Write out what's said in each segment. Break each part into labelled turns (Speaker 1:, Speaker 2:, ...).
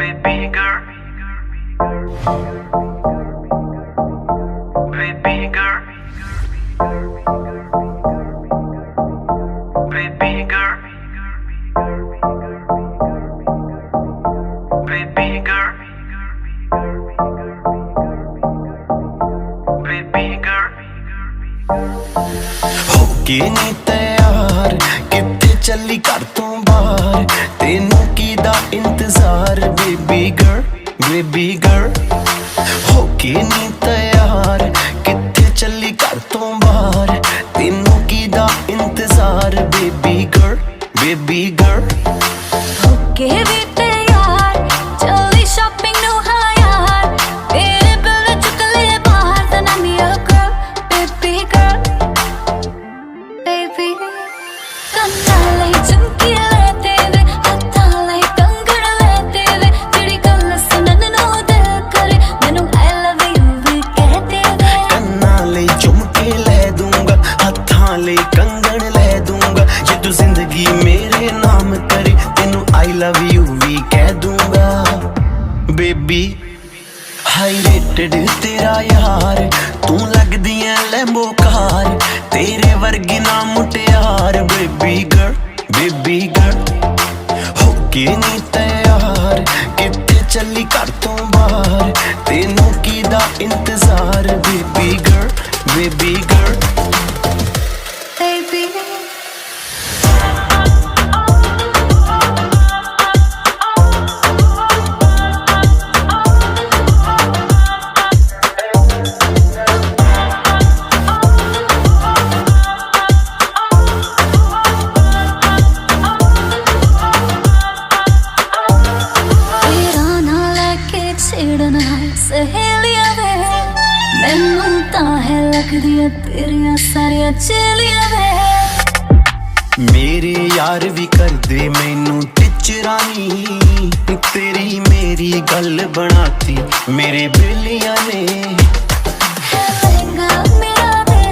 Speaker 1: baby girl, baby girl, baby girl, baby girl, baby girl.
Speaker 2: होके नी तैयार कित्थे चली घर तो बाहर, तेनू कीदा इंतजार बेबी गर्ल, बेबी गर्ल। होके नी तैयार कित्थे चली घर तो बाहर, तेनू कीदा इंतजार बेबी गर्ल, बेबी गर्ल।
Speaker 3: होके भी तैयार चली शॉपिंग नू हाँ यार, तेरे बिल चुक ले बाहर दा ना मेरा girl, baby girl, baby। ਕੰਨਾਂ ਲਈ ਝੁਮਕੀ ਲੈ ਤੇਰੇ, ਹੱਥਾਂ ਲਈ ਕੰਗਣ ਲੈ ਤੇਰੇ, ਜਿਹੜੀ ਗੱਲ ਸੁਣਨ ਨੂੰ ਦਿਲ ਕਰੇ ਮੈਨੂੰ I love you ਵੀ ਕਹਿ ਤੇਰੇ।
Speaker 2: ਕੰਨਾਂ ਲਈ ਝੁਮਕੇ ਲੈ ਦੂੰਗਾ, ਹੱਥਾਂ ਲਈ ਕੰਗਣ ਲੈ ਦੂੰਗਾ, ਜੇ ਤੂੰ ਜ਼ਿੰਦਗੀ ਮੇਰੇ ਨਾਮ ਕਰੇ ਤੈਨੂੰ I love you ਵੀ ਕਹਿ ਦੂੰਗਾ ਬੇਬੀ। ਹਾਈ ਰੇਟਡ ਤੇਰਾ ਯਾਰ, ਤੂੰ ਲੱਗਦੀ ਐ ਲੈਂਬੋ ਕਾਰ, ਤੇਰੇ ਵਰਗੀ ਨਾ ਮੁਟਿਆਰ ਬੇਬੀ ਗਰਲ, ਬੇਬੀ ਗਰਲ। ਹੋਕੇ ਨੀ ਤੈयार ਕਿੱਥੇ ਚੱਲੀ ਘਰ ਤੋਂ ਬਾਹਰ, ਤੈਨੂੰ ਕੀਦਾ ਇੰਤਜ਼ਾਰ baby girl, baby girl.
Speaker 3: Baby, ਤੇਰਾ ਨਾਂ ਲੈ ਕੇ ਛੇੜਨਾ ਸਹੇਲੀਆਂ ਵੇ, ਮੈਨੂੰ ਤਾਂ ਹੈ ਲੱਗਦੀਆਂ ਤੇਰੀਆਂ ਸਾਰੀਆਂ ਚੇਲੀਆਂ ਵੇ।
Speaker 2: ਮੇਰੇ ਯਾਰ ਵੀ ਕਰਦੇ ਮੈਨੂੰ ਟਿਚਰਾਨੀ, ਤੇਰੀ ਮੇਰੀ ਗੱਲ ਬਣਾਤੀ ਮੇਰੇ ਬੇਲੀਆਂ ਨੇ।
Speaker 3: ਲਹਿੰਗਾ ਮੇਰਾ ਦੇ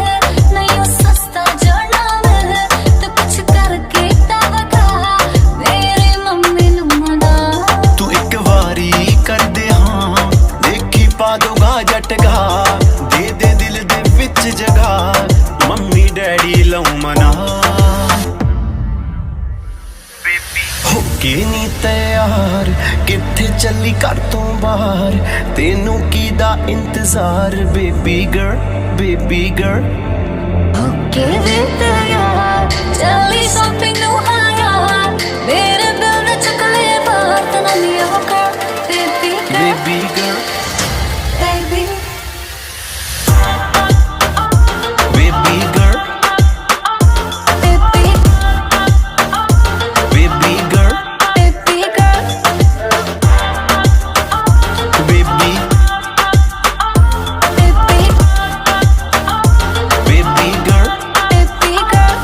Speaker 3: ਨਹੀਂ ਉਹ ਸਸਤਾ ਜੜਨਾ ਵੇ, ਤੇ ਕੁਛ ਕਰਕੇ ਤਾਂ ਵਖਾ ਮੇਰੀ ਮੰਮੀ ਨੂੰ ਮਨਾ।
Speaker 2: ਤੂੰ ਇੱਕ ਵਾਰੀ ਕਰਦੇ ਹਾਂ ਦੇਖੀ ਪਾ ਦੋਗਾ ਜਟਗਾ, ਦੇ ਦੇ ਦਿਲ ਦੇ ਵਿੱਚ ਜਗਾ ਮੰਮੀ ਡੈਡੀ ਲਉ ਮਨਾ। ਹੋਕੇ ਨੀ ਤੈयार ਕਿੱਥੇ ਚੱਲੀ ਘਰ ਤੋਂ ਬਾਹਰ, ਤੈਨੂੰ ਕੀਦਾ ਇੰਤਜ਼ਾਰ ਬੇਬੀ ਗਰਲ, ਬੇਬੀ ਗਰਲ।
Speaker 3: ਹੋਕੇ ਵੀ ਤੈयार ਚੱਲੀ ਸ਼ਾਪਿੰਗ ਨੂੰ ਹਾਂ ਯਾਰ, ਮੇਰੇ ਬਿਲ ਨਾ ਚੁੱਕ ਲੈ ਬਾਹਰ ਤਾਂ ਨਾ ਮੇਰਾ girl, baby girl,
Speaker 2: baby girl,
Speaker 3: baby।
Speaker 2: Baby girl,
Speaker 3: Baby,
Speaker 2: baby girl,
Speaker 3: baby girl,
Speaker 2: baby,
Speaker 3: baby,
Speaker 2: baby girl.
Speaker 3: baby girl।